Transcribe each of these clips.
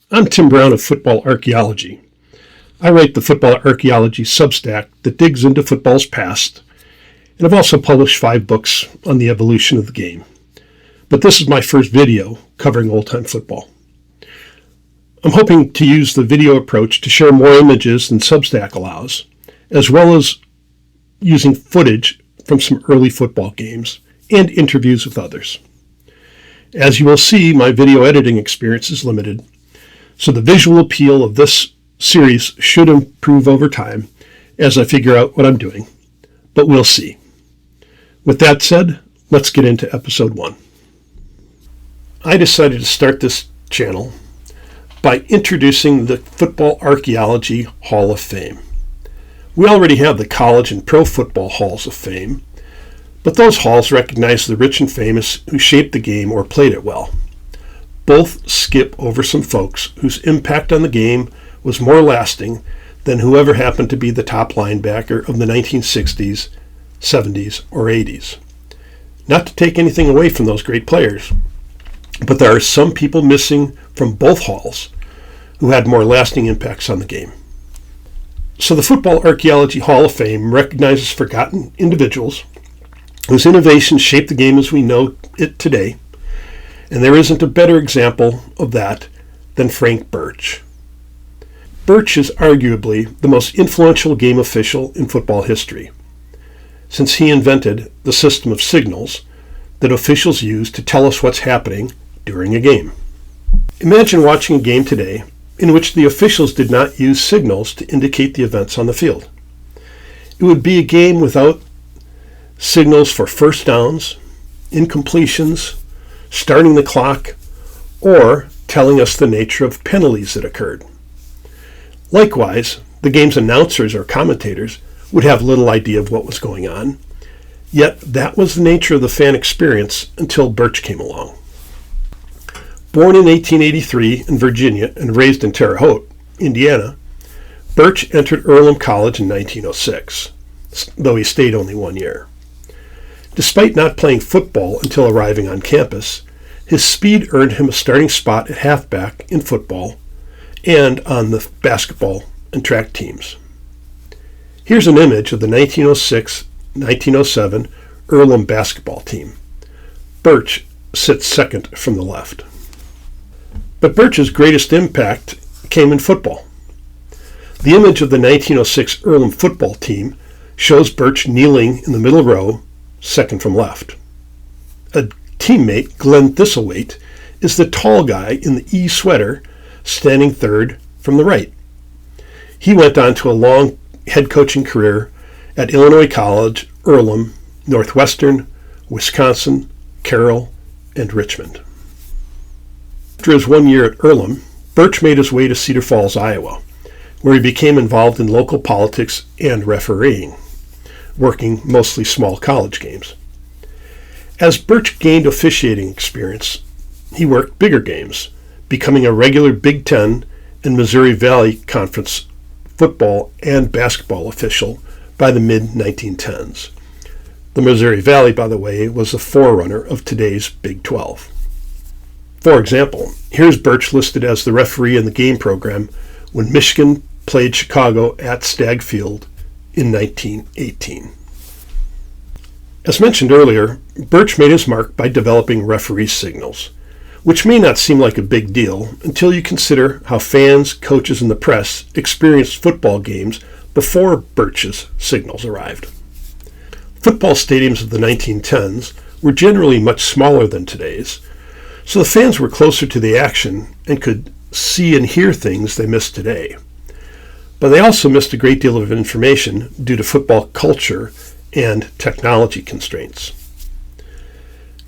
I'm Tim Brown of Football Archaeology. I write the Football Archaeology Substack that digs into football's past, and I've also published 5 books on the evolution of the game. But this is my first video covering old-time football. I'm hoping to use the video approach to share more images than Substack allows, as well as using footage from some early football games and interviews with others. As you will see, my video editing experience is limited, so the visual appeal of this series should improve over time as I figure out what I'm doing, but we'll see. With that said, let's get into episode 1. I decided to start this channel by introducing the Football Archaeology Hall of Fame. We already have the college and pro football halls of fame, but those halls recognize the rich and famous who shaped the game or played it well. Both skip over some folks whose impact on the game was more lasting than whoever happened to be the top linebacker of the 1960s, 70s, or 80s. Not to take anything away from those great players, but there are some people missing from both halls who had more lasting impacts on the game. So the Football Archaeology Hall of Fame recognizes forgotten individuals whose innovations shaped the game as we know it today, and there isn't a better example of that than Frank Birch. Birch is arguably the most influential game official in football history, since he invented the system of signals that officials use to tell us what's happening during a game. Imagine watching a game today in which the officials did not use signals to indicate the events on the field. It would be a game without signals for first downs, incompletions, starting the clock, or telling us the nature of penalties that occurred. Likewise, the game's announcers or commentators would have little idea of what was going on, yet that was the nature of the fan experience until Birch came along. Born in 1883 in Virginia and raised in Terre Haute, Indiana, Birch entered Earlham College in 1906, though he stayed only 1 year. Despite not playing football until arriving on campus, his speed earned him a starting spot at halfback in football and on the basketball and track teams. Here's an image of the 1906-1907 Earlham basketball team. Birch sits second from the left. But Birch's greatest impact came in football. The image of the 1906 Earlham football team shows Birch kneeling in the middle row, second from left. A teammate, Glenn Thistlethwaite, is the tall guy in the E sweater, standing third from the right. He went on to a long head coaching career at Illinois College, Earlham, Northwestern, Wisconsin, Carroll, and Richmond. After his 1 year at Earlham, Birch made his way to Cedar Falls, Iowa, where he became involved in local politics and refereeing, working mostly small college games. As Birch gained officiating experience, he worked bigger games, becoming a regular Big Ten and Missouri Valley Conference football and basketball official by the mid-1910s. The Missouri Valley, by the way, was the forerunner of today's Big 12. For example, here's Birch listed as the referee in the game program when Michigan played Chicago at Stagg Field in 1918. As mentioned earlier, Birch made his mark by developing referee signals, which may not seem like a big deal until you consider how fans, coaches, and the press experienced football games before Birch's signals arrived. Football stadiums of the 1910s were generally much smaller than today's, so the fans were closer to the action and could see and hear things they missed today. But they also missed a great deal of information due to football culture and technology constraints.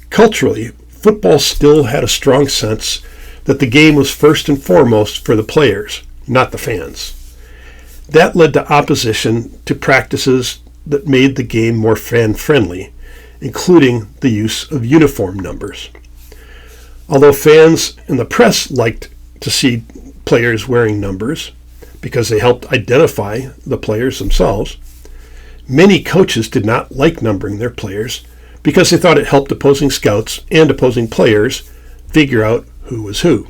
Culturally, football still had a strong sense that the game was first and foremost for the players, not the fans. That led to opposition to practices that made the game more fan-friendly, including the use of uniform numbers. Although fans and the press liked to see players wearing numbers because they helped identify the players themselves, many coaches did not like numbering their players because they thought it helped opposing scouts and opposing players figure out who was who.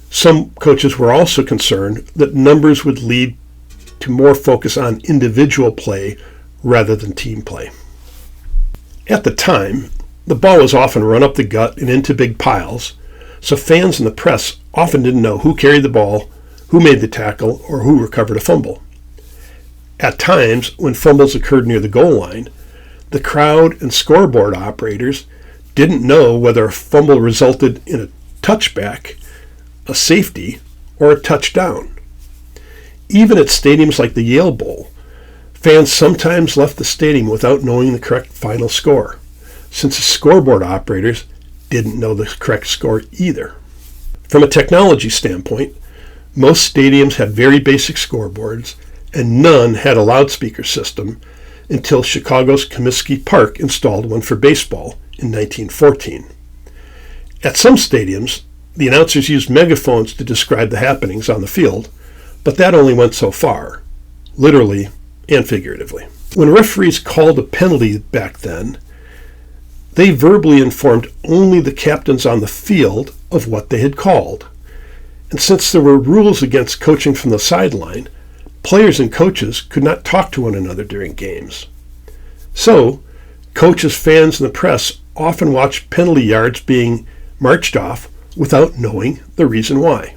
Some coaches were also concerned that numbers would lead to more focus on individual play rather than team play. At the time, the ball was often run up the gut and into big piles, so fans and the press often didn't know who carried the ball, who made the tackle, or who recovered a fumble. At times, when fumbles occurred near the goal line, the crowd and scoreboard operators didn't know whether a fumble resulted in a touchback, a safety, or a touchdown. Even at stadiums like the Yale Bowl, fans sometimes left the stadium without knowing the correct final score, since the scoreboard operators didn't know the correct score either. From a technology standpoint, most stadiums had very basic scoreboards, and none had a loudspeaker system until Chicago's Comiskey Park installed one for baseball in 1914. At some stadiums, the announcers used megaphones to describe the happenings on the field, but that only went so far, literally and figuratively. When referees called a penalty back then, they verbally informed only the captains on the field of what they had called. And since there were rules against coaching from the sideline, players and coaches could not talk to one another during games. So, coaches, fans, and the press often watched penalty yards being marched off without knowing the reason why.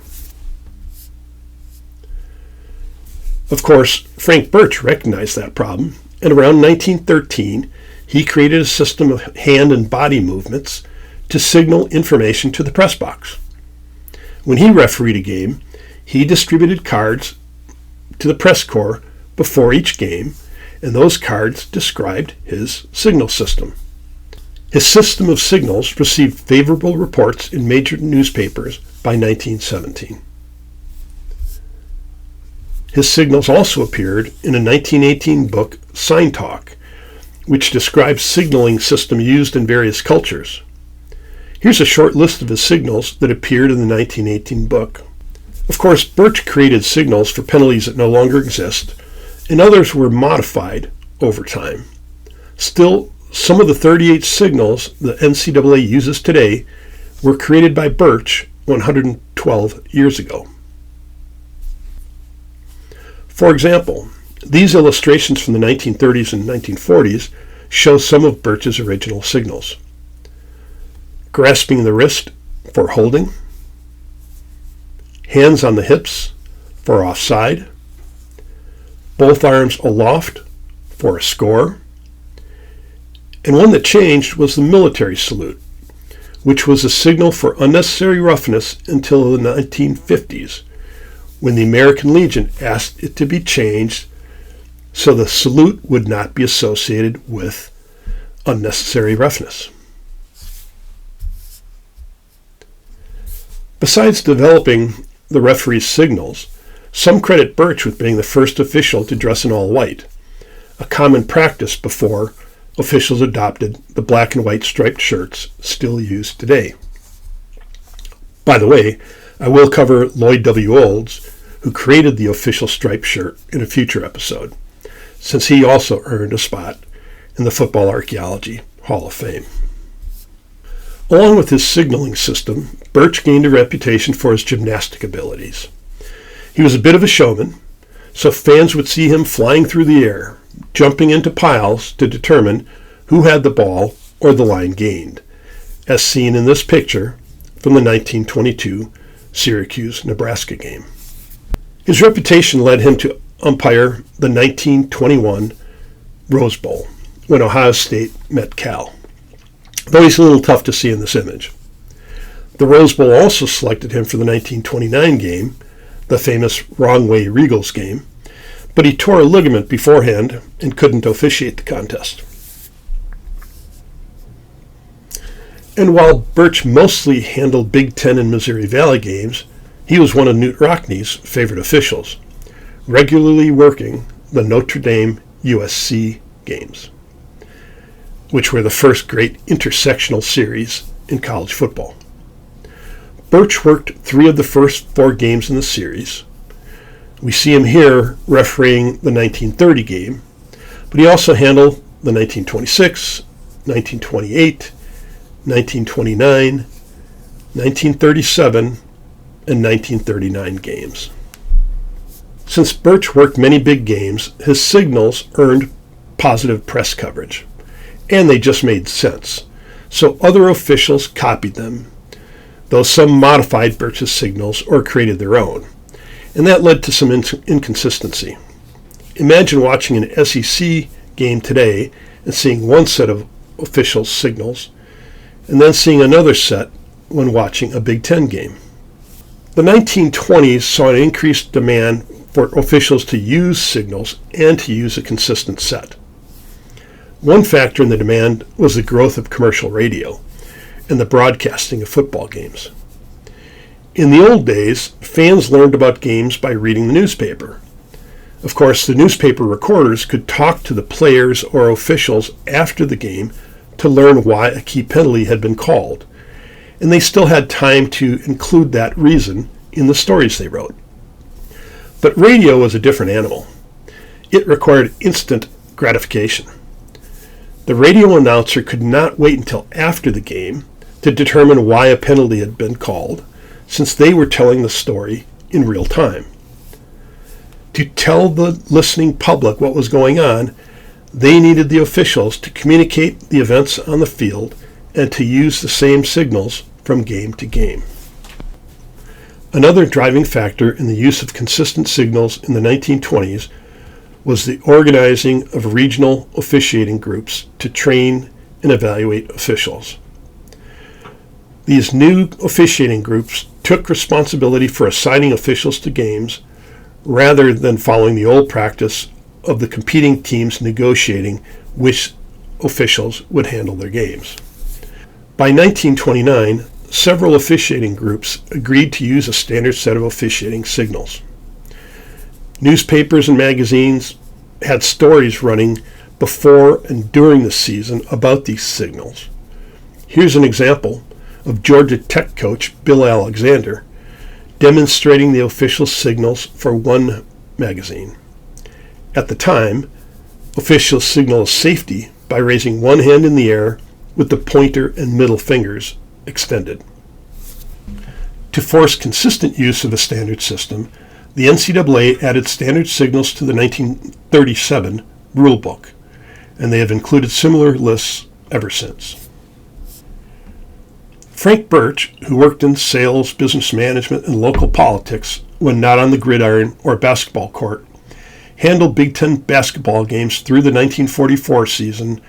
Of course, Frank Birch recognized that problem, and around 1913, he created a system of hand and body movements to signal information to the press box. When he refereed a game, he distributed cards to the press corps before each game, and those cards described his signal system. His system of signals received favorable reports in major newspapers by 1917. His signals also appeared in a 1918 book, Sign Talk, which describes signaling system used in various cultures. Here's a short list of his signals that appeared in the 1918 book. Of course, Birch created signals for penalties that no longer exist, and others were modified over time. Still, some of the 38 signals the NCAA uses today were created by Birch 112 years ago. For example, these illustrations from the 1930s and 1940s show some of Birch's original signals. Grasping the wrist for holding, hands on the hips for offside, both arms aloft for a score, and one that changed was the military salute, which was a signal for unnecessary roughness until the 1950s, when the American Legion asked it to be changed so the salute would not be associated with unnecessary roughness. Besides developing the referee's signals, some credit Birch with being the first official to dress in all white, a common practice before officials adopted the black and white striped shirts still used today. By the way, I will cover Lloyd W. Olds, who created the official striped shirt, in a future episode, since he also earned a spot in the Football Archaeology Hall of Fame. Along with his signaling system, Birch gained a reputation for his gymnastic abilities. He was a bit of a showman, so fans would see him flying through the air, jumping into piles to determine who had the ball or the line gained, as seen in this picture from the 1922 Syracuse-Nebraska game. His reputation led him to umpire the 1921 Rose Bowl, when Ohio State met Cal, though he's a little tough to see in this image. The Rose Bowl also selected him for the 1929 game, the famous Wrong Way Regals game, but he tore a ligament beforehand and couldn't officiate the contest. And while Birch mostly handled Big Ten and Missouri Valley games, he was one of Knute Rockne's favorite officials, regularly working the Notre Dame USC games, which were the first great intersectional series in college football. Birch worked 3 of the first 4 games in the series. We see him here refereeing the 1930 game, but he also handled the 1926, 1928, 1929, 1937, and 1939 games. Since Birch worked many big games, his signals earned positive press coverage, and they just made sense. So other officials copied them, though some modified Birch's signals or created their own, and that led to some inconsistency. Imagine watching an SEC game today and seeing one set of officials' signals, and then seeing another set when watching a Big Ten game. The 1920s saw an increased demand for officials to use signals and to use a consistent set. One factor in the demand was the growth of commercial radio and the broadcasting of football games. In the old days, fans learned about games by reading the newspaper. Of course, the newspaper reporters could talk to the players or officials after the game to learn why a key penalty had been called, and they still had time to include that reason in the stories they wrote. But radio was a different animal. It required instant gratification. The radio announcer could not wait until after the game to determine why a penalty had been called, since they were telling the story in real time. To tell the listening public what was going on, they needed the officials to communicate the events on the field and to use the same signals from game to game. Another driving factor in the use of consistent signals in the 1920s was the organizing of regional officiating groups to train and evaluate officials. These new officiating groups took responsibility for assigning officials to games rather than following the old practice of the competing teams negotiating which officials would handle their games. By 1929, several officiating groups agreed to use a standard set of officiating signals. Newspapers and magazines had stories running before and during the season about these signals. Here's an example of Georgia Tech coach Bill Alexander demonstrating the official signals for one magazine. At the time, officials signal safety by raising one hand in the air with the pointer and middle fingers extended. To force consistent use of a standard system, the NCAA added standard signals to the 1937 rule book, and they have included similar lists ever since. Frank Birch, who worked in sales, business management, and local politics when not on the gridiron or basketball court, handled Big Ten basketball games through the 1944 season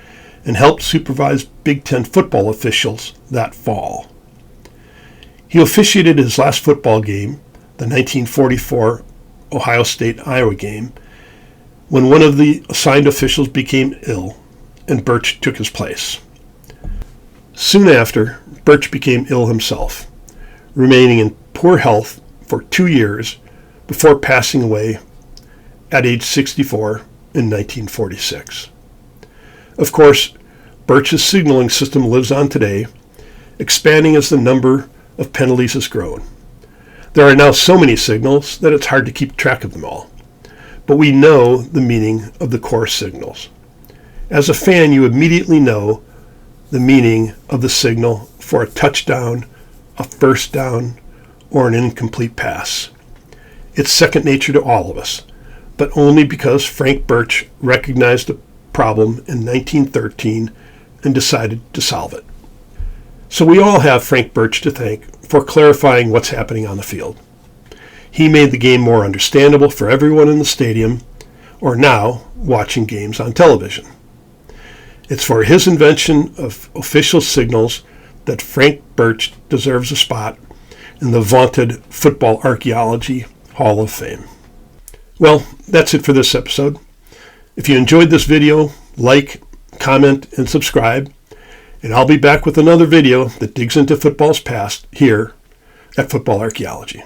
and helped supervise Big Ten football officials that fall. He officiated his last football game, the 1944 Ohio State-Iowa game, when one of the assigned officials became ill and Birch took his place. Soon after, Birch became ill himself, remaining in poor health for 2 years before passing away at age 64 in 1946. Of course, Birch's signaling system lives on today, expanding as the number of penalties has grown. There are now so many signals that it's hard to keep track of them all, but we know the meaning of the core signals. As a fan, you immediately know the meaning of the signal for a touchdown, a first down, or an incomplete pass. It's second nature to all of us, but only because Frank Birch recognized the problem in 1913 and decided to solve it. So we all have Frank Birch to thank for clarifying what's happening on the field. He made the game more understandable for everyone in the stadium, or now watching games on television. It's for his invention of official signals that Frank Birch deserves a spot in the vaunted Football Archaeology Hall of Fame. Well, that's it for this episode. If you enjoyed this video, like, comment, and subscribe, and I'll be back with another video that digs into football's past here at Football Archaeology.